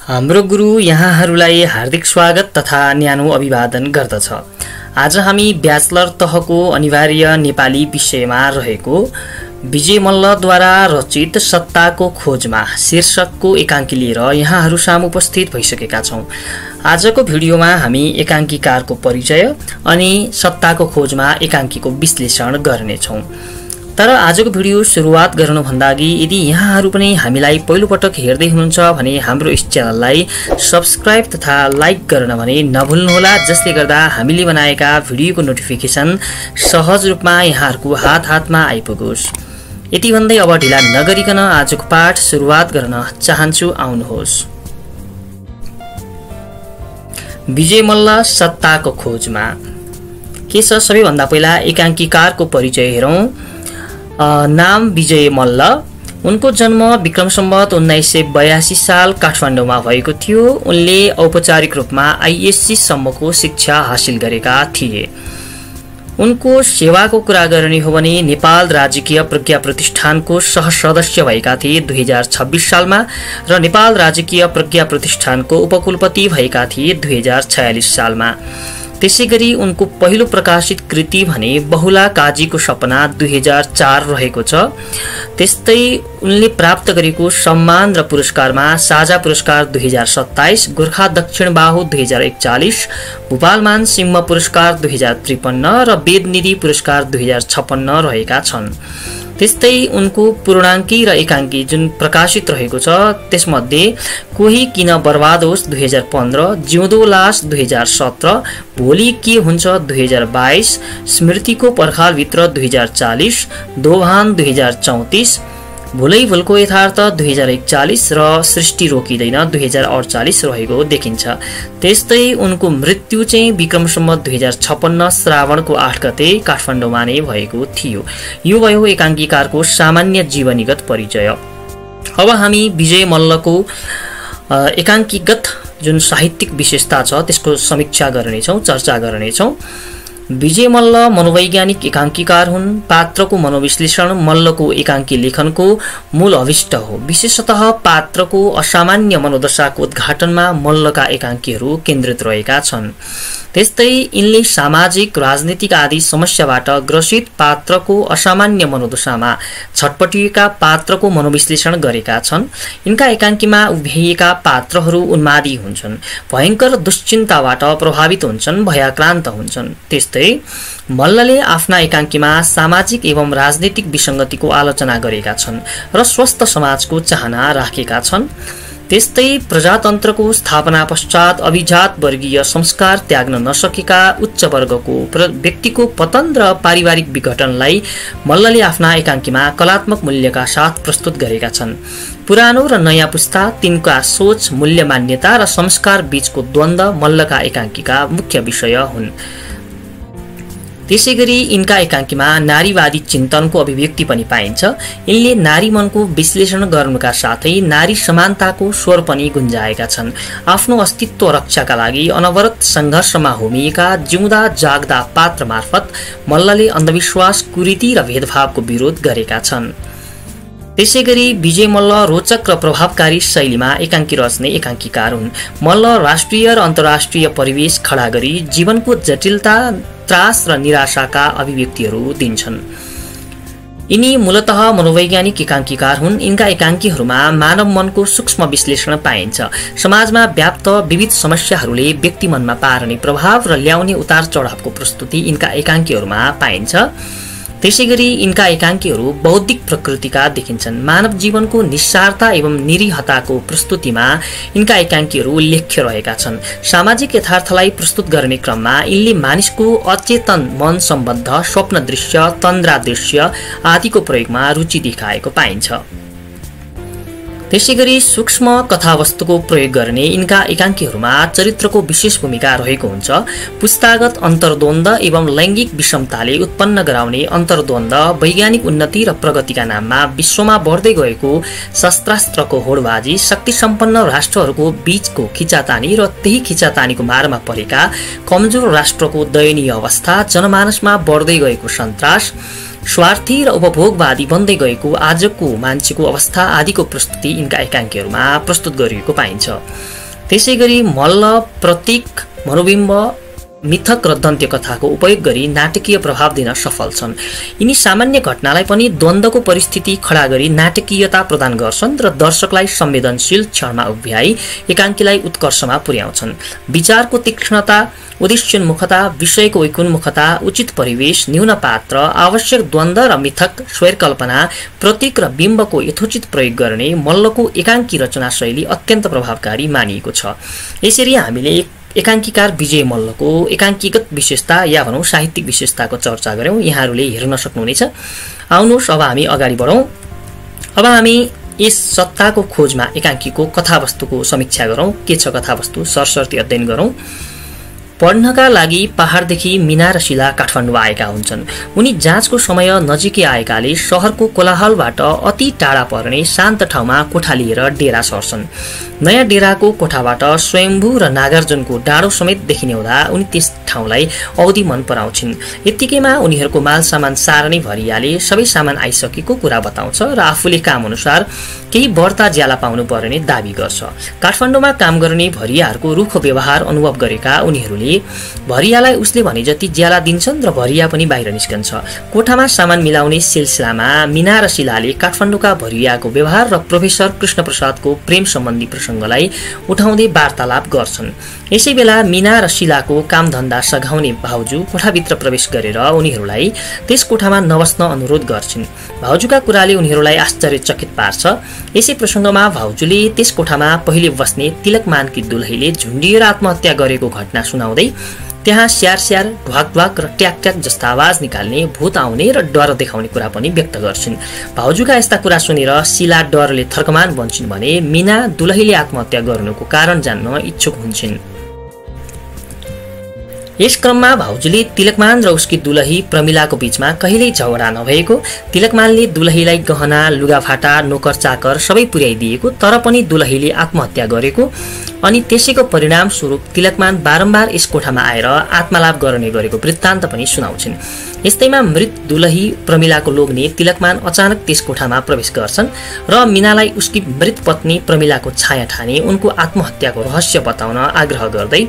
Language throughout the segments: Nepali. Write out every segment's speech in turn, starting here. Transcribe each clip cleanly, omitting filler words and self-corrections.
हाम्रो गुरु यहाँहरूलाई हार्दिक स्वागत तथा न्यानो अभिवादन गर्दछ। आज हामी ब्याचलर तहको अनिवार्य नेपाली विषयमा रहेको विजय मल्लद्वारा रचित सत्ताको खोजमा शीर्षकको एकांकी लिएर यहाँहरू सामु उपस्थित भइसकेका छौं। आजको भिडियोमा हामी एकांकीकारको परिचय अनि सत्ताको खोजमा एकांकीको विश्लेषण गर्नेछौं। तर आजको भिडियो सुरुवात गर्नुभन्दा अघि यदि यहाँहरू पनि हामीलाई पहिलो पटक हेर्दै हुनुहुन्छ भने हाम्रो यस च्यानललाई सब्स्क्राइब तथा लाइक गर्न भने नभुल्नुहोला, जसले गर्दा हामीले बनाएका भिडियोको नोटिफिकेसन सहज रूपमा यहाँहरूको हातमा आइपुगोस्। यति भन्दै अब ढिला नगरिकन आजको पाठ सुरुवात गर्न चाहन्छु। आउनुहोस्। विजय मल्ल सत्ताको खोजमा के छ? सबैभन्दा पहिला एकांकीकारको परिचय हेरौं। नाम विजय मल्ल। उनको जन्म विक्रम सम्वत 1982 साल काठमाडौँमा भएको थियो। उनले औपचारिक रूपमा आईएससी सम्मको शिक्षा हासिल गरेका थिए। उनको सेवाको कुरा गर्ने हो भने नेपाल राजकीय प्रज्ञा प्रतिष्ठानको सहसदस्य भएका थिए 2026 सालमा र नेपाल राजकीय प्रज्ञा प्रतिष्ठानको उपकुलपति भएका थिए 2046 सालमा। त्यसैगरी उनको पहिलो प्रकाशित कृति भने बहुला काजीको सपना 2004 रहेको छ। त्यस्तै उनले प्राप्त गरेको सम्मान र पुरस्कारमा साझा पुरस्कार 2027, गोर्खा दक्षिण बाहु 2041, भूपालमान सिंह पुरस्कार 2053 र वेदनिधि पुरस्कार 2056 रहेका छन्। त्यस्तै उनको पूर्णाङ्की र एकांकी जुन प्रकाशित रहेको छ त्यसमध्ये कोही किन बर्बाद होस् 2015, जिउँदो लास 2017, भोलि के हुन्छ 2022, स्मृतिको पर्खालभित्र 2040, दोभान 2034, भुलै भुलको यथार्थ 2041 र सृष्टि रोकिँदैन 2048 रहेको देखिन्छ। त्यस्तै उनको मृत्यु चाहिँ विक्रम सम्वत 2056 श्रावणको 8 गते काठमाडौँमा नै भएको थियो। यो भयो एकांकीकारको सामान्य जीवनीगत परिचय। अब हामी विजय मल्लको एकांकीगत जुन साहित्यिक विशेषता छ त्यसको समीक्षा गर्नेछौं, चर्चा गर्नेछौं। विजय मल्ल मनोवैज्ञानिक एकांकीकार हुन्। पात्रको मनोविश्लेषण मल्लको एकांकी लेखनको मूल अभिष्ट हो। विशेषतः पात्रको असामान्य मनोदशाको उद्घाटनमा मल्लका एकांकीहरू केन्द्रित रहेका छन्। त्यस्तै यिनले सामाजिक, राजनीतिक आदि समस्याबाट ग्रसित पात्रको असामान्य मनोदशामा छटपटिएका पात्रको मनोविश्लेषण गरेका छन्। यिनका एकांकीमा उभ्याइएका पात्रहरू उन्मादी हुन्छन्, भयंकर दुश्चिन्ताबाट प्रभावित हुन्छन्, भयाक्रान्त हुन्छन्। त्यस्तै मल्लले आफ्ना एकांकीमा सामाजिक एवं राजनीतिक विसंगतिको आलोचना गरेका छन् र स्वस्थ समाजको चाहना राखेका छन्। त्यस्तै प्रजातन्त्रको स्थापना पश्चात अभिजात वर्गीय संस्कार त्याग्न नसकेका उच्च वर्गको व्यक्तिको पतन र पारिवारिक विघटनलाई मल्लले आफ्ना एकांकीमा कलात्मक मूल्यका साथ प्रस्तुत गरेका छन्। पुरानो र नयाँ पुस्ता, तिनका सोच, मूल्य, मान्यता र संस्कार बीचको द्वन्द्व मल्लका एकांकीका मुख्य विषय हुन्। त्यसैगरी यिनका एकांकीमा नारीवादी चिन्तनको अभिव्यक्ति पनि पाइन्छ। यिनले नारी मनको विश्लेषण गर्नुका साथै नारी समानताको स्वर पनि गुन्जाएका छन्। आफ्नो अस्तित्व रक्षाका लागि अनवरत संघर्षमा होमिएका जिउँदा जाग्दा पात्र मार्फत मल्लले अन्धविश्वास, कुरीति र भेदभावको विरोध गरेका छन्। त्यसैगरी विजय मल्ल रोचक र प्रभावकारी शैलीमा एकांकी रच्ने एकांकीकार हुन्। मल्ल राष्ट्रिय र अन्तर्राष्ट्रिय परिवेश खडा गरी जीवनको जटिलता, त्रास र निराशाका अभिव्यक्तिहरू दिन्छन्। यिनी मूलतः मनोवैज्ञानिक एकांकीकार हुन्। यिनका एकांकीहरूमा मानव मनको सूक्ष्म विश्लेषण पाइन्छ। समाजमा व्याप्त विविध समस्याहरूले व्यक्ति मनमा पार्ने प्रभाव र ल्याउने उतार चढावको प्रस्तुति यिनका एकांकीहरूमा पाइन्छ। त्यसैगरी यिनका एकांकीहरू बौद्धिक प्रकृतिका देखिन्छन्। मानव जीवनको निस्सारता एवं निरीहताको प्रस्तुतिमा यिनका एकांकीहरू उल्लेख्य रहेका छन्। सामाजिक यथार्थलाई प्रस्तुत गर्ने क्रममा यिनले मानिसको अचेतन मन सम्बद्ध स्वप्न दृश्य, तन्द्रा दृश्य आदिको प्रयोगमा रुचि देखाएको पाइन्छ। त्यसैगरी सूक्ष्म कथावस्तुको प्रयोग गर्ने यिनका एकांकीहरूमा चरित्रको विशेष भूमिका रहेको हुन्छ। पुस्तागत अन्तर्द्वन्द्व एवं लैंगिक विषमताले उत्पन्न गराउने अन्तर्द्वन्द्व, वैज्ञानिक उन्नति र प्रगतिका नाममा विश्वमा बढ्दै गएको शस्त्रास्त्रको होडबाजी, शक्ति सम्पन्न राष्ट्रहरूको बीचको खिचातानी र त्यही खिचातानीको मारमा परेका कमजोर राष्ट्रको दयनीय अवस्था, जनमानसमा बढ्दै गएको सन्तास, स्वार्थी र उपभोगवादी बन्दै गएको आजको मान्छेको अवस्था आदिको प्रस्तुति यिनका एकाङ्कीहरूमा प्रस्तुत गरिएको पाइन्छ। त्यसैगरी मल्ल प्रतीक, मनोबिम्ब, मिथक र दन्त्य कथाको उपयोग गरी नाटकीय प्रभाव दिन सफल छन्। यिनी सामान्य घटनालाई पनि द्वन्द्वको परिस्थिति खडा गरी नाटकीयता प्रदान गर्छन् र दर्शकलाई संवेदनशील क्षणमा उभ्याई एकाङ्कीलाई उत्कर्षमा पुर्याउँछन्। विचारको तीक्ष्णता, उद्देश्योन्मुखता, विषयको वैकुन्मुखता, उचित परिवेश, न्यून पात्र, आवश्यक द्वन्द्व र मिथक, स्वैरकल्पना, प्रतीक र बिम्बको यथोचित प्रयोग गर्ने मल्लको एकाङ्की रचना शैली अत्यन्त प्रभावकारी मानिएको छ। यसरी हामीले एकाङ्कीकार विजय मल्लको एकाङ्कीगत विशेषता या भनौँ साहित्यिक विशेषताको चर्चा गऱ्यौँ। यहाँहरूले हेर्न सक्नुहुनेछ। आउनुहोस् अब हामी अगाडि बढौँ। अब हामी यस सत्ताको खोजमा एकाङ्कीको कथावस्तुको समीक्षा गरौँ। के छ कथावस्तु, सरसर्ती अध्ययन गरौँ। पढ्नका लागि पहाडदेखि मीना र शिला काठमाडौँ आएका हुन्छन्। उनी जाँचको समय नजिकै आएकाले शहरको कोलाहलबाट अति टाढा पर्ने शान्त ठाउँमा कोठा लिएर डेरा सर्छन्। नयाँ डेराको कोठाबाट स्वयम्भू र नागार्जुनको डाँडो समेत देखिने हुँदा उनी त्यस ठाउँलाई औधी मन पराउँछिन्। यत्तिकैमा उनीहरूको माल सामान सारा नै भरियाले सबै सामान आइसकेको कुरा बताउँछ र आफूले काम अनुसार केही बढ्ता ज्याला पाउनु पर्ने दाबी गर्छ। काठमाडौँमा काम गर्ने भरियाहरूको रुखो व्यवहार अनुभव गरेका उनीहरूले भरियालाई उसले भने जति ज्याला दिन्छन् र भरिया पनि बाहिर निस्कन्छ। कोठामा सामान मिलाउने सिलसिलामा मीना र शिलाले काठमाडौँका भरियाको व्यवहार र प्रोफेसर कृष्णप्रसादको प्रेम सम्बन्धी प्रसङ्गलाई उठाउँदै वार्तालाप गर्छन्। यसै बेला मीना र शिलाको कामधन्दा सघाउने भाउजू कोठाभित्र प्रवेश गरेर उनीहरूलाई त्यस कोठामा नबस्न अनुरोध गर्छिन्। भाउजूका कुराले उनीहरूलाई आश्चर्यचकित पार्छ। यसै प्रसङ्गमा भाउजूले त्यस कोठामा पहिले बस्ने तिलकमानकी दुलहीले झुन्डिएर आत्महत्या गरेको घटना सुनाउँदै त्यहाँ स्याहार स्याहार, ढ्वाक ढ्वाक र ट्याक ट्याक जस्ता आवाज निकाल्ने, भूत आउने र डर देखाउने कुरा पनि व्यक्त गर्छिन्। भाउजूका यस्ता कुरा सुनेर शिला डरले थर्कमान बन्छिन् भने मीना दुलहीले आत्महत्या गर्नुको कारण जान्न इच्छुक हुन्छन्। यस क्रममा भाउजूले तिलकमान र उसकी दुलही प्रमिलाको बीचमा कहिल्यै झगडा नभएको, तिलकमानले दुलहीलाई गहना, लुगाफाटा, नोकर चाकर सबै पुर्याइदिएको तर पनि दुलहीले आत्महत्या गरेको अनि त्यसैको परिणाम स्वरूप तिलकमान बारम्बार यस कोठामा आएर आत्मलाभ गर्ने गरेको वृत्तान्त पनि सुनाउँछिन्। यस्तैमा मृत दुलही प्रमिलाको लोग्ने तिलकमान अचानक त्यस कोठामा प्रवेश गर्छन् र मीनालाई उसकी मृत पत्नी प्रमिलाको छाया ठानी उनको आत्महत्याको रहस्य बताउन आग्रह गर्दै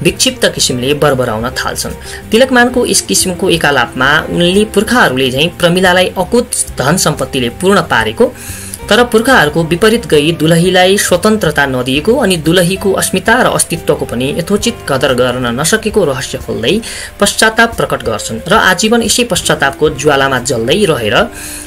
विक्षिप्त किसिमले बरबराउन थाल्छन्। तिलकमानको यस किसिमको एकालापमा उनले पुर्खाहरूले झैँ प्रमिलालाई अकुत धन सम्पत्तिले पूर्ण पारेको तर पुर्खाहरूको विपरीत गई दुलहीलाई स्वतन्त्रता नदिएको अनि दुलहीको अस्मिता र अस्तित्वको पनि यथोचित कदर गर्न नसकेको रहस्य खोल्दै पश्चाताप प्रकट गर्छन् र आजीवन यसै पश्चातापको ज्वालामा जल्दै रहेर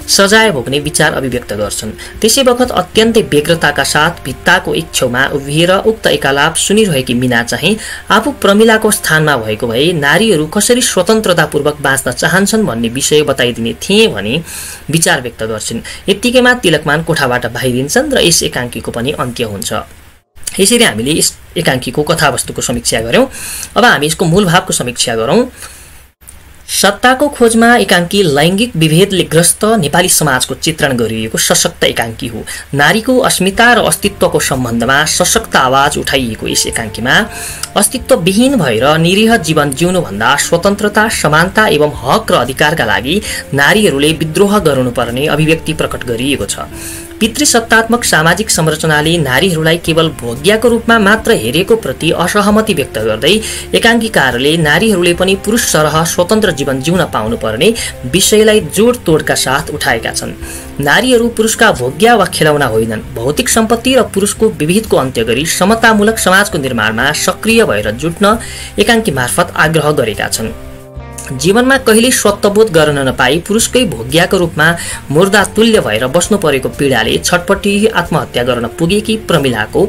सजाय भोग्ने विचार अभिव्यक्त गर्छन्। त्यसै बखत अत्यन्तै व्यग्रताका साथ भित्ताको एक छेउमा उभिएर उक्त एकालाप सुनिरहेकी मीना चाहिँ आफू प्रमिलाको स्थानमा भएको भए नारीहरू कसरी स्वतन्त्रतापूर्वक बाँच्न चाहन्छन् भन्ने विषय बताइदिने थिए भनी विचार व्यक्त गर्छिन्। यत्तिकैमा तिलकमान कोठाबाट बाहिरिन्छन् र यस एकाङ्कीको पनि अन्त्य हुन्छ। यसरी हामीले यस एकाङ्कीको कथावस्तुको समीक्षा गऱ्यौँ। अब हामी यसको मूल भावको समीक्षा गरौँ। सत्ताको खोजमा एकाङ्की लैङ्गिक विभेदले ग्रस्त नेपाली समाजको चित्रण गरिएको सशक्त एकाङ्की हो। नारीको अस्मिता र अस्तित्वको सम्बन्धमा सशक्त आवाज उठाइएको यस एकाङ्कीमा अस्तित्वविहीन भएर निरीह जीवन जिउनुभन्दा स्वतन्त्रता, समानता एवं हक र अधिकारका लागि नारीहरूले विद्रोह गर्नुपर्ने अभिव्यक्ति प्रकट गरिएको छ। पितृसत्तात्मक सामाजिक संरचनाले नारीहरूलाई केवल भोग्यको रूपमा मात्र हेरेको प्रति असहमति व्यक्त गर्दै एकाङ्कीकारले नारीहरूले पनि पुरुष सरह स्वतन्त्र जीवन जिउन पाउनुपर्ने विषयलाई जोडतोडका साथ उठाएका छन्। नारीहरू पुरुषका भोग्य वा खेलौना होइनन्। भौतिक सम्पत्ति र पुरुषको विभेदको अन्त्य गरी समतामूलक समाजको निर्माणमा सक्रिय भएर जुट्न एकाङ्की मार्फत आग्रह गरेका छन्। जीवनमा कहिल्यै स्वत्वबोध गर्न नपाई पुरुषकै भोग्यको रूपमा मुर्दा तुल्य भएर बस्नु परेको पीडाले छटपटी आत्महत्या गर्न पुगेकी प्रमिलाको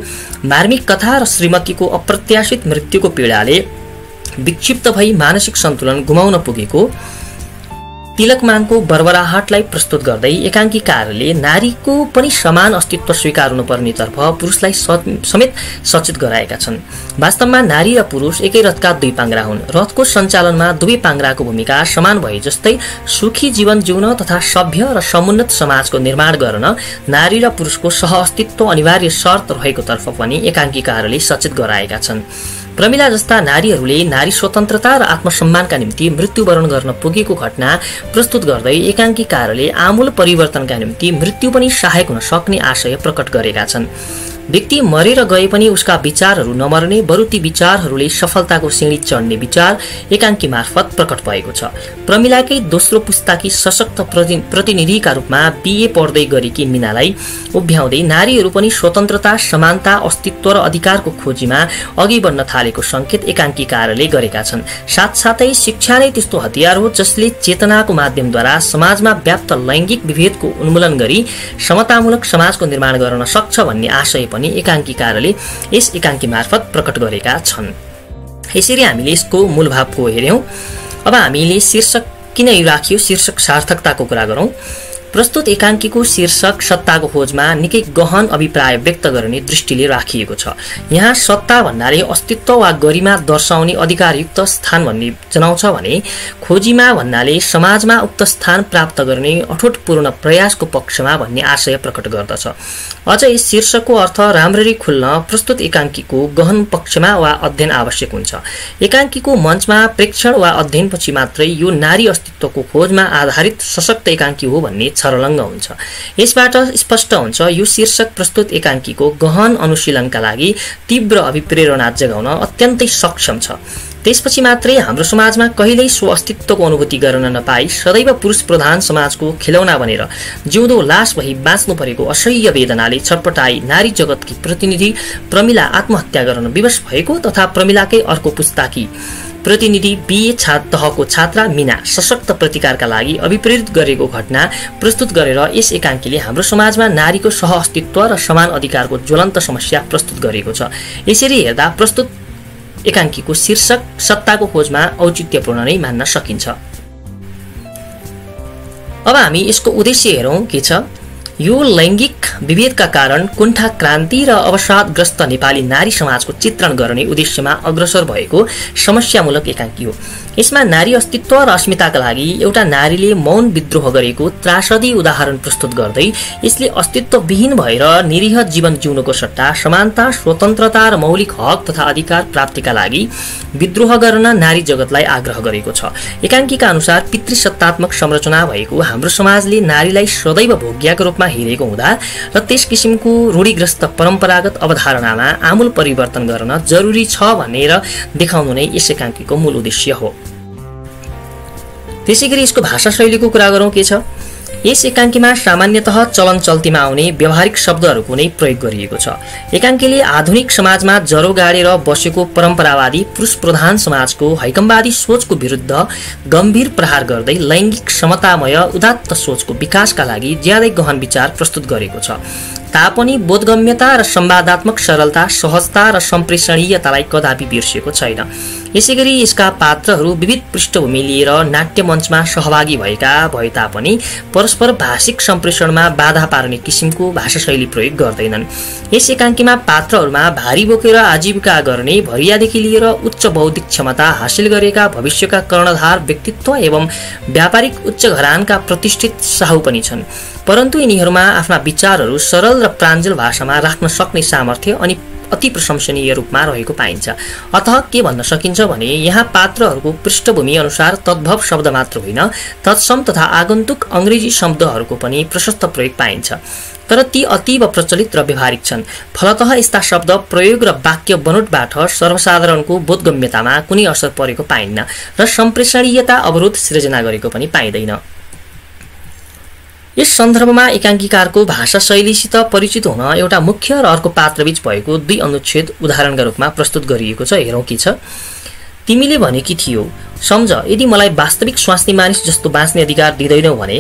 मार्मिक कथा र श्रीमतीको अप्रत्याशित मृत्युको पीडाले विक्षिप्त भई मानसिक सन्तुलन गुमाउन पुगेको तिलकमानको बर्बराहटलाई प्रस्तुत गर्दै एकाङ्कीकारले नारीको पनि समान अस्तित्व स्वीकार हुनुपर्नेतर्फ पुरुषलाई समेत सचेत गराएका छन्। वास्तवमा नारी र पुरुष एकै रथका दुई पाङ्ग्रा हुन्। रथको सञ्चालनमा दुवै पाङ्ग्राको भूमिका समान भए जस्तै सुखी जीवन जिउन तथा सभ्य र समुन्नत समाजको निर्माण गर्न नारी र पुरुषको सहअस्तित्व अनिवार्य शर्त रहेको तर्फ पनि एकाङ्कीकारले सचेत गराएका छन्। प्रमिला जस्ता नारीहरूले नारी स्वतन्त्रता र आत्मसम्मानका निम्ति मृत्युवरण गर्न पुगेको घटना प्रस्तुत गर्दै एकाङ्कीकारले आमूल परिवर्तनका निम्ति मृत्यु पनि सहायक हुन सक्ने आशय प्रकट गरेका छन्। व्यक्ति मरेर गए पनि उसका विचारहरू नमर्ने, बरु ती विचारहरूले सफलताको सिँढी चढ्ने विचार एकाङ्की मार्फत प्रकट भएको छ। प्रमिलाकै दोस्रो पुस्ताकी सशक्त प्रतिनिधिका रूपमा बीए पढ्दै गरेकी मीनालाई उभ्याउँदै नारीहरू पनि स्वतन्त्रता, समानता, अस्तित्व र अधिकारको खोजीमा अघि बढ्न थालेको संकेत एकाङ्कीकारले गरेका छन्। साथसाथै शिक्षा नै त्यस्तो हतियार हो जसले चेतनाको माध्यमद्वारा समाजमा व्याप्त लैङ्गिक विभेदको उन्मूलन गरी समतामूलक समाजको निर्माण गर्न सक्छ भन्ने आशय पनि एकाङ्कीकारले यस एकाङ्की मार्फत प्रकट गरेका छन्। यसरी हामीले यसको मूलभावको हेर्यौं। अब हामीले शीर्षक किन यो राखियो, शीर्षक सार्थकताको कुरा गरौं। प्रस्तुत एकाङ्कीको शीर्षक सत्ताको खोजमा निकै गहन अभिप्राय व्यक्त गर्ने दृष्टिले राखिएको छ। यहाँ सत्ता भन्नाले अस्तित्व वा गरिमा दर्शाउने अधिकारयुक्त स्थान भन्ने जनाउँछ भने खोजीमा भन्नाले समाजमा उक्त स्थान प्राप्त गर्ने अठोटपूर्ण प्रयासको पक्षमा भन्ने आशय प्रकट गर्दछ। अझ यस शीर्षकको अर्थ राम्ररी खुल्न प्रस्तुत एकाङ्कीको गहन पक्षमा वा अध्ययन आवश्यक हुन्छ। एकाङ्कीको मञ्चमा प्रेक्षण वा अध्ययनपछि मात्रै यो नारी अस्तित्वको खोजमा आधारित सशक्त एकाङ्की हो भन्ने छरलङ्ग हुन्छ। यसबाट स्पष्ट हुन्छ यो शीर्षक प्रस्तुत एकाङ्कीको गहन अनुशीलनका लागि तीव्र अभिप्रेरणा जगाउन अत्यन्तै सक्षम छ। त्यसपछि मात्रै हाम्रो समाजमा कहिल्यै स्व अस्तित्वको अनुभूति गर्न नपाई सदैव पुरुष प्रधान समाजको खिलौना बनेर जिउँदो लास भई बाँच्नु परेको असह्य वेदनाले छटपटाई नारी जगतकी प्रतिनिधि प्रमिला आत्महत्या गर्न विवश भएको तथा प्रमिलाकै अर्को पुस्ताकी प्रतिनिधि बीए तहको छात्रा मीना सशक्त प्रतिकारका लागि अभिप्रेरित गरेको घटना प्रस्तुत गरेर यस एकाङ्कीले हाम्रो समाजमा नारीको सह अस्तित्व र समान अधिकारको ज्वलन्त समस्या प्रस्तुत गरेको छ। यसरी हेर्दा प्रस्तुत एकाङ्कीको शीर्षक सत्ताको खोजमा औचित्यपूर्ण नै मान्न सकिन्छ। अब हामी यसको उद्देश्य हेरौं के छ। यो लैङ्गिक विभेदका कारण कुण्ठा क्रान्ति र अवसादग्रस्त नेपाली नारी समाजको चित्रण गर्ने उद्देश्यमा अग्रसर भएको समस्यामूलक एकाङ्की हो। यसमा नारी अस्तित्व र अस्मिताका लागि एउटा नारीले मौन विद्रोह गरेको त्रासदी उदाहरण प्रस्तुत गर्दै यसले अस्तित्वविहीन भएर निरीह जीवन जिउनुको सट्टा समानता, स्वतन्त्रता र मौलिक हक तथा अधिकार प्राप्तिका लागि विद्रोह गर्न नारी जगतलाई आग्रह गरेको छ। एकाङ्कीका अनुसार पितृसत्तात्मक संरचना भएको हाम्रो समाजले नारीलाई सदैव भोग्याको रूपमा हेरेको हुँदा र त्यस किसिमको रूढिग्रस्त परम्परागत अवधारणामा आमूल परिवर्तन गर्न जरुरी छ भनेर देखाउनु नै यस एकाङ्कीको मूल उद्देश्य हो। त्यसैगरी यसको भाषा शैलीको कुरा गरौं के छ। यस एकाङ्कीमा सामान्यतः चलन चल्तीमा आउने व्यावहारिक शब्दहरूको नै प्रयोग गरिएको छ। एकाङ्कीले आधुनिक समाजमा जरो गाडेर बसेको परम्परावादी पुरुष प्रधान समाजको हैकमवादी सोचको विरुद्ध गम्भीर प्रहार गर्दै लैङ्गिक समतामय उदात्त सोचको विकासका लागि ज्यादै गहन विचार प्रस्तुत गरेको छ। तापनि बोधगम्यता र संवादात्मक सरलता, सहजता र सम्प्रेषणीयतालाई कदापि बिर्सिएको छैन। यसैगरी यसका पात्रहरू विविध पृष्ठभूमि लिएर नाट्य मञ्चमा सहभागी भए तापनि परस्पर भाषिक सम्प्रेषणमा बाधा पार्ने किसिमको भाषाशैली प्रयोग गर्दैनन्। यस एकाङ्कीमा पात्रहरूमा भारी बोकेर आजीविका गर्ने भरियादेखि लिएर उच्च बौद्धिक क्षमता हासिल गरेका भविष्यका कर्णधार व्यक्तित्व एवं व्यापारिक उच्च घरानका प्रतिष्ठित साहु पनि छन्। परन्तु यिनीहरूमा आफ्ना विचारहरू सरल र प्राञ्जल भाषामा राख्न सक्ने सामर्थ्य अनि अति प्रशंसनीय रूपमा रहेको पाइन्छ। अतः के भन्न सकिन्छ भने यहाँ पात्रहरूको पृष्ठभूमि अनुसार तद्भव शब्द मात्र होइन, तत्सम तथा आगन्तुक अंग्रेजी शब्दहरूको पनि प्रशस्त प्रयोग पाइन्छ। तर ती अतीव प्रचलित र व्यवहारिक छन्। फलतः यस्ता शब्द प्रयोग र वाक्य बनोटबाट सर्वसाधारणको बोधगम्यतामा कुनै असर परेको पाइन्न र सम्प्रेषणीयता अवरोध सृजना गरेको पनि पाइँदैन। यस सन्दर्भमा एकाङ्कीकारको भाषा शैलीसित परिचित हुन एउटा मुख्य र अर्को पात्रबीच भएको दुई अनुच्छेद उदाहरणका रूपमा प्रस्तुत गरिएको छ। हेरौं के छ। तिमीले भनेकी थियौ, सम्झ, यदि मलाई वास्तविक स्वास्नी मानिस जस्तो बाँच्ने अधिकार दिँदैनौ भने,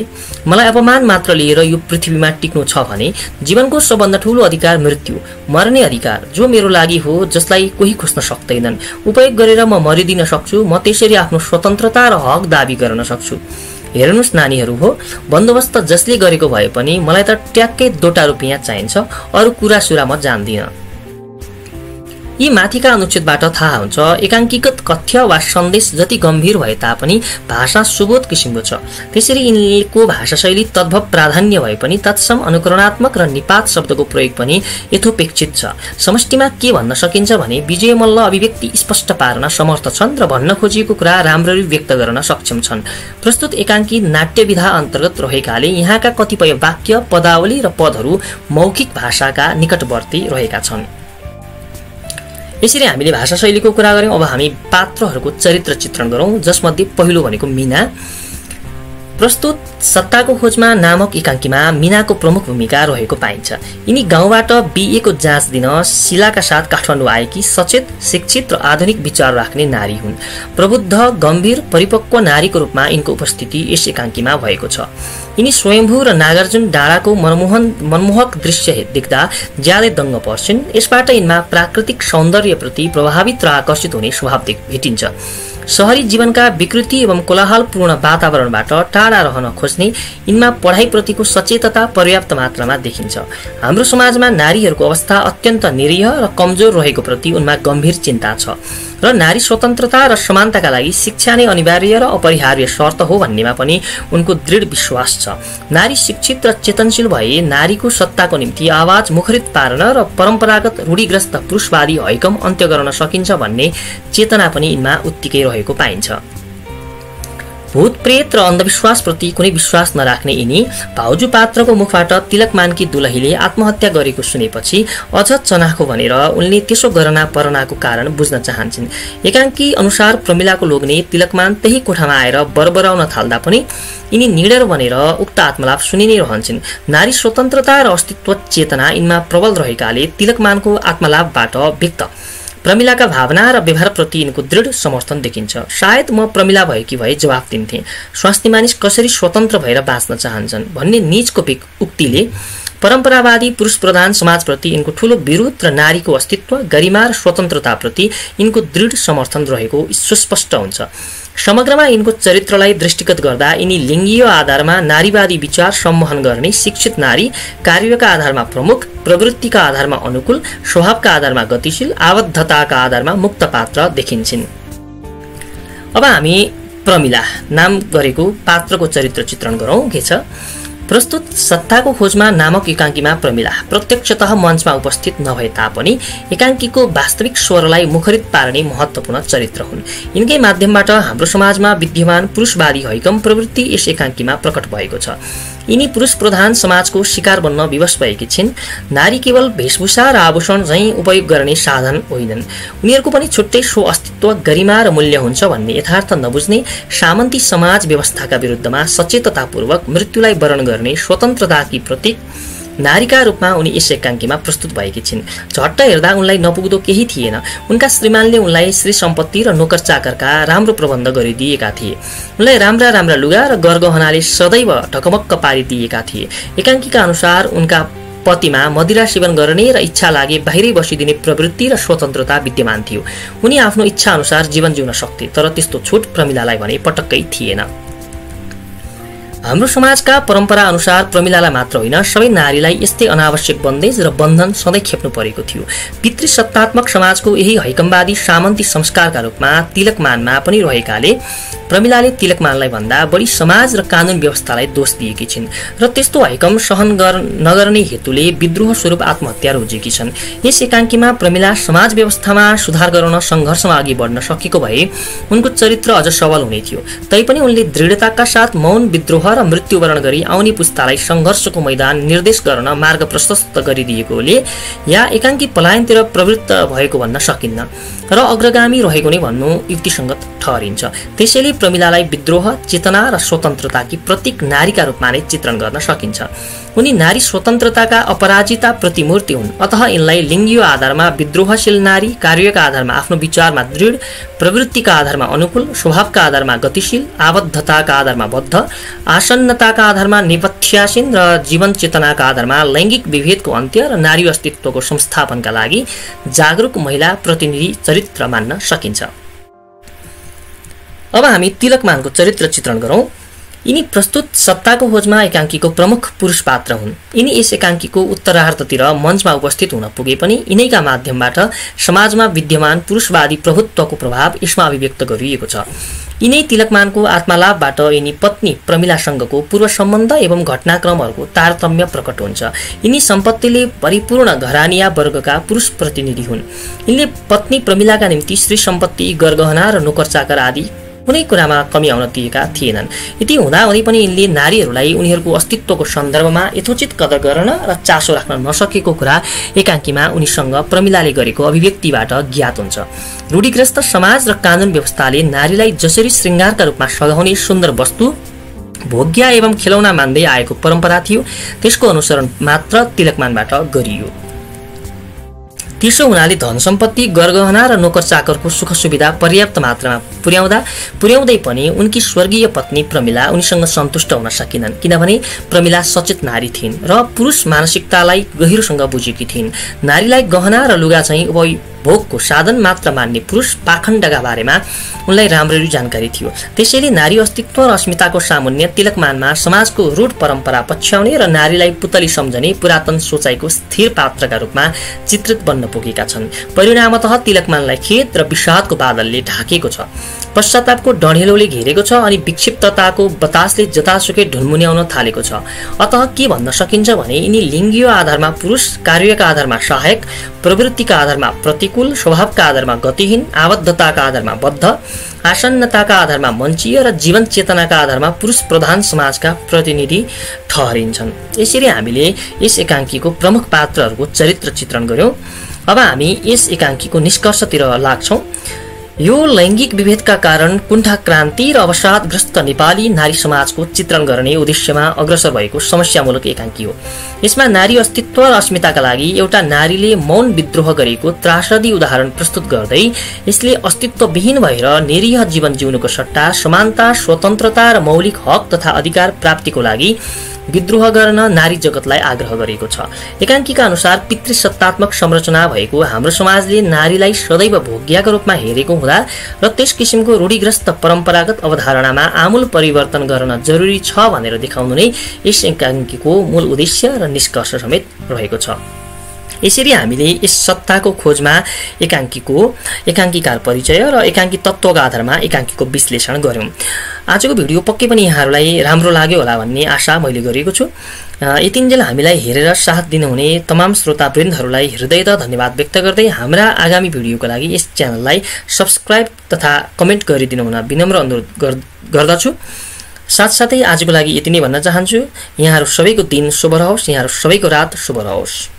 मलाई अपमान मात्र लिएर यो पृथ्वीमा टिक्नु छ भने, जीवनको सबभन्दा ठूलो अधिकार मृत्यु, मर्ने अधिकार जो मेरो लागि हो, जसलाई कोही खोज्न सक्दैनन्, उपयोग गरेर म मरिदिन सक्छु। म त्यसरी आफ्नो स्वतन्त्रता र हक दाबी गर्न सक्छु। हेर्नुस् नानीहरू हो, बन्दोबस्त जसले गरेको भए पनि मलाई त ट्याक्कै 2 रुपैयाँ चाहिन्छ, अरू कुरा सुरा म जान्दिन। यी माथिका अनुच्छेदबाट थाहा हुन्छ एकाङ्कीगत कथ्य वा सन्देश जति गम्भीर भए तापनि भाषा सुबोध किसिमको छ। त्यसरी यिनको भाषाशैली तद्भव प्राधान्य भए पनि तत्सम अनुकरणात्मक र निपात शब्दको प्रयोग पनि यथोपेक्षित छ। समष्टिमा के भन्न सकिन्छ भने विजय मल्ल अभिव्यक्ति स्पष्ट पार्न समर्थ छन् र भन्न खोजिएको कुरा राम्ररी व्यक्त गर्न सक्षम छन्। प्रस्तुत एकाङ्की नाट्य विधा अन्तर्गत रहेकाले यहाँका कतिपय वाक्य, पदावली र पदहरू मौखिक भाषाका निकटवर्ती रहेका छन्। यसरी हामीले भाषा शैलीको कुरा गर्यौं। अब हामी पात्रहरूको चरित्र चित्रण गरौं, जसमध्ये पहिलो भनेको मीना। प्रस्तुत सत्ताको खोजमा नामक एकाङ्कीमा मीनाको प्रमुख भूमिका रहेको पाइन्छ। यिनी गाउँबाट बिए को जाँच दिन शिलाका साथ काठमाडौँ आएकी सचेत, शिक्षित र आधुनिक विचार राख्ने नारी हुन्। प्रबुद्ध, गम्भीर, परिपक्व नारीको रूपमा यिनको उपस्थिति यस एकाङ्कीमा भएको छ। यिनी स्वयम्भू र नागार्जुन डाँडाको मनमोहक दृश्य देख्दा ज्यादै दङ्ग पर्छिन्। यसबाट यिनमा प्राकृतिक सौन्दर्यप्रति प्रभावित र आकर्षित हुने स्वभाव भेटिन्छ। शहरी जीवनका विकृति एवं कोलाहलपूर्ण वातावरणबाट टाढा रहन खोज्ने यिनमा पढाइप्रतिको सचेतता पर्याप्त मात्रामा देखिन्छ। हाम्रो समाजमा नारीहरूको अवस्था अत्यन्त निरीह र कमजोर रहेको प्रति उनमा गम्भीर चिन्ता छ र नारी स्वतन्त्रता र समानताका लागि शिक्षा नै अनिवार्य र अपरिहार्य शर्त हो भन्नेमा पनि उनको दृढ विश्वास छ। नारी शिक्षित र चेतनशील भए नारीको सत्ताको निम्ति आवाज मुखरित पार्न र परम्परागत रूढिग्रस्त पुरुषवादी हैकम अन्त्य गर्न सकिन्छ भन्ने चेतना पनि यिनमा उत्तिकै रहेको पाइन्छ। भूत प्रेत र अन्धविश्वासप्रति कुनै विश्वास नराख्ने यिनी भाउजू पात्रको मुखबाट तिलकमानकी दुलहीले आत्महत्या गरेको सुनेपछि अझ चनाखो भनेर उनले त्यसो करना परनाको कारण बुझ्न चाहन्छन्। एकाङ्की अनुसार प्रमिलाको लोग्ने तिलकमान त्यही कोठामा आएर बरबराउन थाल्दा पनि यिनी निडर बनेर उक्त आत्मलाप सुनि नै रहन्छन्। नारी स्वतन्त्रता र अस्तित्व चेतना यिनमा प्रबल रहेकाले तिलकमानको आत्मलापबाट व्यक्त प्रमिलाका भावना र व्यवहारप्रति यिनको दृढ समर्थन देखिन्छ। सायद म प्रमिला भएकी भए जवाफ दिन्थे, स्वास्नी मानिस कसरी स्वतन्त्र भएर बाँच्न चाहन्छन् भन्ने निजको उक्तिले परम्परावादी पुरुष प्रधान समाजप्रति यिनको ठूलो विरोध र नारीको अस्तित्व, गरिमा र स्वतन्त्रताप्रति यिनको दृढ समर्थन रहेको सुस्पष्ट हुन्छ। समग्रमा यिनको चरित्रलाई दृष्टिगत गर्दा यिनी लिङ्गीय आधारमा नारीवादी विचार सम्वहन गर्ने शिक्षित नारी, कार्यका आधारमा प्रमुख, प्रवृत्तिका आधारमा अनुकूल, स्वभावका आधारमा गतिशील, आबद्धताका आधारमा मुक्त पात्र देखिन्छन्। अब हामी प्रमिला नाम गरेको पात्रको चरित्र चित्रण गरौं। के छ? प्रस्तुत सत्ताको खोजमा नामक एकाङ्कीमा प्रमिला प्रत्यक्षतः मञ्चमा उपस्थित नभए तापनि एकाङ्कीको वास्तविक स्वरलाई मुखरित पार्ने महत्त्वपूर्ण चरित्र हुन्। यिनकै माध्यमबाट हाम्रो समाजमा विद्यमान पुरुषवादी हैकम प्रवृत्ति यस एकाङ्कीमा प्रकट भएको छ। यिनी पुरुष प्रधान समाजको शिकार बन्न विवश भएकी छिन्। नारी केवल वेशभूषा र आभूषण झैं उपयोग गर्ने साधन होइनन्। उनीहरूको पनि छुट्टै स्व अस्तित्व, गरिमा र मूल्य हुन्छ भन्ने यथार्थ नबुझ्ने सामन्ती समाज व्यवस्थाका विरुद्धमा सचेततापूर्वक मृत्युलाई वरण गर्ने स्वतन्त्रताकी प्रतीक नारीका रूपमा उनी यस एकाङ्कीमा प्रस्तुत भएकी छिन्। झट्ट हेर्दा उनलाई नपुग्दो केही थिएन। उनका श्रीमानले उनलाई श्री सम्पत्ति र नोकर चाकरका राम्रो प्रबन्ध गरिदिएका थिए। उनलाई राम्रा राम्रा लुगा र गरगहनाले सदैव ढकमक्क पारिदिएका थिए। एकाङ्कीका अनुसार उनका पतिमा मदिरा सेवन गर्ने र इच्छा लागे बाहिरै बसिदिने प्रवृत्ति र स्वतन्त्रता विद्यमान थियो। उनी आफ्नो इच्छा अनुसार जीवन जिउन सक्थे, तर त्यस्तो छुट प्रमिलालाई भने पटक्कै थिएन। हाम्रो समाजका परम्परा अनुसार प्रमिलालाई मात्र होइन, सबै नारीलाई यस्तै अनावश्यक बन्देज र बन्धन सधैँ खेप्नु परेको थियो। पितृसत्तात्मक समाजको यही हैकमवादी सामन्ती संस्कारका रूपमा तिलकमानमा पनि रहेकाले प्रमिलाले तिलकमानलाई भन्दा बढी समाज र कानुन व्यवस्थालाई दोष दिएकी छिन् र त्यस्तो हैकम सहन नगर्ने हेतुले विद्रोह स्वरूप आत्महत्या रोजेकी छन्। यस एकाङ्कीमा प्रमिला समाज व्यवस्थामा सुधार गराउन सङ्घर्षमा अघि बढ्न सकेको भए उनको चरित्र अझ सबल हुने थियो। तैपनि उनले दृढताका साथ मौन विद्रोह र मृत्युवरण गरी आउने पुस्तालाई सङ्घर्षको मैदान निर्देश गर्न मार्ग प्रशस्त गरिदिएकोले या एकाङ्की पलायनतिर प्रवृत्त भएको भन्न सकिन्न र अग्रगामी रहेको नै भन्नु युक्तिसङ्गत ठहरिन्छ। त्यसैले प्रमिलालाई विद्रोह, चेतना र स्वतन्त्रताकी प्रतीक नारीका रूपमा नै चित्रण गर्न सकिन्छ। उनी नारी स्वतन्त्रताका अपराजिता प्रतिमूर्ति हुन्। अतः यिनलाई लिङ्गीय आधारमा विद्रोहशील नारी, कार्यका आधारमा आफ्नो विचारमा दृढ, प्रवृत्तिका आधारमा अनुकूल, स्वभावका आधारमा गतिशील, आबद्धताका आधारमा बद्ध, आसन्नताका आधारमा नेपथ्यासीन र जीवन चेतनाका आधारमा लैङ्गिक विभेदको अन्त्य र नारी अस्तित्वको संस्थापनका लागि जागरुक महिला प्रतिनिधि चरित्र मान्न सकिन्छ। अब हामी तिलकमानको चरित्र चित्रण गरौं। यिनी प्रस्तुत सत्ताको खोजमा एकाङ्कीको प्रमुख पुरुष पात्र हुन्। यिनी यस एकाङ्कीको उत्तरार्धतिर मञ्चमा उपस्थित हुन पुगे पनि यिनैका माध्यमबाट समाजमा विद्यमान पुरुषवादी प्रभुत्वको प्रभाव यसमा अभिव्यक्त गरिएको छ। यिनै तिलकमानको आत्मलाभबाट यिनी पत्नी प्रमिलासँगको पूर्व सम्बन्ध एवं घटनाक्रमहरूको तारतम्य प्रकट हुन्छ। यिनी सम्पत्तिले परिपूर्ण घरानिया वर्गका पुरुष प्रतिनिधि हुन्। यिनले पत्नी प्रमिलाका निम्ति श्री सम्पत्ति, गरगहना र नोकरचाकर आदि कुनै कुरामा कमी आउन दिएका थिएनन्। यति हुँदाहुँदै पनि यिनले नारीहरूलाई उनीहरूको अस्तित्वको सन्दर्भमा यथोचित कदर गर्न र चासो राख्न नसकेको कुरा एकाङ्कीमा उनीसँग प्रमिलाले गरेको अभिव्यक्तिबाट ज्ञात हुन्छ। रूढिग्रस्त समाज र कानुन व्यवस्थाले नारीलाई जसरी श्रृङ्गारका रूपमा सघाउने सुन्दर वस्तु, भोग्य एवं खेलौना मान्दै आएको परम्परा थियो, त्यसको अनुसरण मात्र तिलकमानबाट गरियो। तेस्रो हुनाले धन सम्पत्ति, गरगहना र नोकर चाकरको सुख सुविधा पर्याप्त मात्रामा पुर्याउँदै पनि उनकी स्वर्गीय पत्नी प्रमिला उनीसँग सन्तुष्ट हुन सकिनन्, किनभने प्रमिला सचेत नारी थिइन् र पुरुष मानसिकतालाई गहिरोसँग बुझेकी थिइन्। नारीलाई गहना र लुगा चाहिँ उपभोगको साधन मात्र मान्ने पुरुष पाखण्डका बारेमा उनलाई राम्ररी जानकारी थियो। त्यसैले नारी अस्तित्व र अस्मिताको सामुन्य तिलकमानमा समाजको रूढ परम्परा पछ्याउने र नारीलाई पुतली सम्झने पुरातन सोचाइको स्थिर पात्रका रूपमा चित्रित बन्न पुगेका छन्। परिणामतः तिलकमानलाई खेद र विषादको बादलले ढाकेको छ, पश्चातापको डढेलोले घेरेको छ अनि विक्षिप्तताको बतासले जतासुकै ढुलमुन्याउन थालेको छ। अतः के भन्न सकिन्छ भने यिनी लिङ्गीय आधारमा पुरुष, कार्यका आधारमा सहायक, प्रवृत्तिका आधारमा प्रतिकूल, स्वभावका आधारमा गतिहीन, आबद्धताका आधारमा बद्ध, आसन्नताका आधारमा मञ्चीय र जीवन चेतनाका आधारमा पुरुष प्रधान समाजका प्रतिनिधि ठहरिन्छन्। यसरी हामीले यस एकाङ्कीको प्रमुख पात्रहरूको चरित्र चित्रण गर्यौं। अब हामी यस एकाङ्कीको निष्कर्षतिर लाग्छौं। यो लैङ्गिक विभेदका कारण कुण्ठा क्रान्ति र अवसादग्रस्त नेपाली नारी समाजको चित्रण गर्ने उद्देश्यमा अग्रसर भएको समस्यामूलक एकाङ्की हो। यसमा नारी अस्तित्व र अस्मिताका लागि एउटा नारीले मौन विद्रोह गरेको त्रासदी उदाहरण प्रस्तुत गर्दै यसले अस्तित्वविहीन भएर निरीह जीवन जिउनुको सट्टा समानता, स्वतन्त्रता र मौलिक हक तथा अधिकार प्राप्तिको लागि विद्रोह गर्न नारी जगतलाई आग्रह गरेको छ। एकाङ्कीका अनुसार पितृसत्तात्मक संरचना भएको हाम्रो समाजले नारीलाई सदैव भोग्यका रूपमा हेरेको हुँदा र त्यस किसिमको रूढिग्रस्त परम्परागत अवधारणामा आमूल परिवर्तन गर्न जरुरी छ भनेर देखाउनु नै यस एकाङ्कीको मूल उद्देश्य र निष्कर्ष समेत रहेको छ। यसरी हामीले यस सत्ताको खोजमा एकाङ्कीकार परिचय र एकाङ्की तत्त्वका आधारमा एकाङ्कीको विश्लेषण गर्यौं। आजको भिडियो पक्कै पनि यहाँहरूलाई राम्रो लाग्यो होला भन्ने आशा मैले गरेको छु। यतिन्जेल हामीलाई हेरेर साथ दिनुहुने तमाम श्रोतावृन्दहरूलाई हृदयत धन्यवाद व्यक्त गर्दै हाम्रा आगामी भिडियोको लागि यस च्यानललाई सब्स्क्राइब तथा कमेन्ट गरिदिनु हुन विनम्र अनुरोध गर्दछु। साथसाथै आजको लागि यति नै भन्न चाहन्छु। यहाँहरू सबैको दिन शुभ रहोस्, यहाँहरू सबैको रात शुभ रहोस्।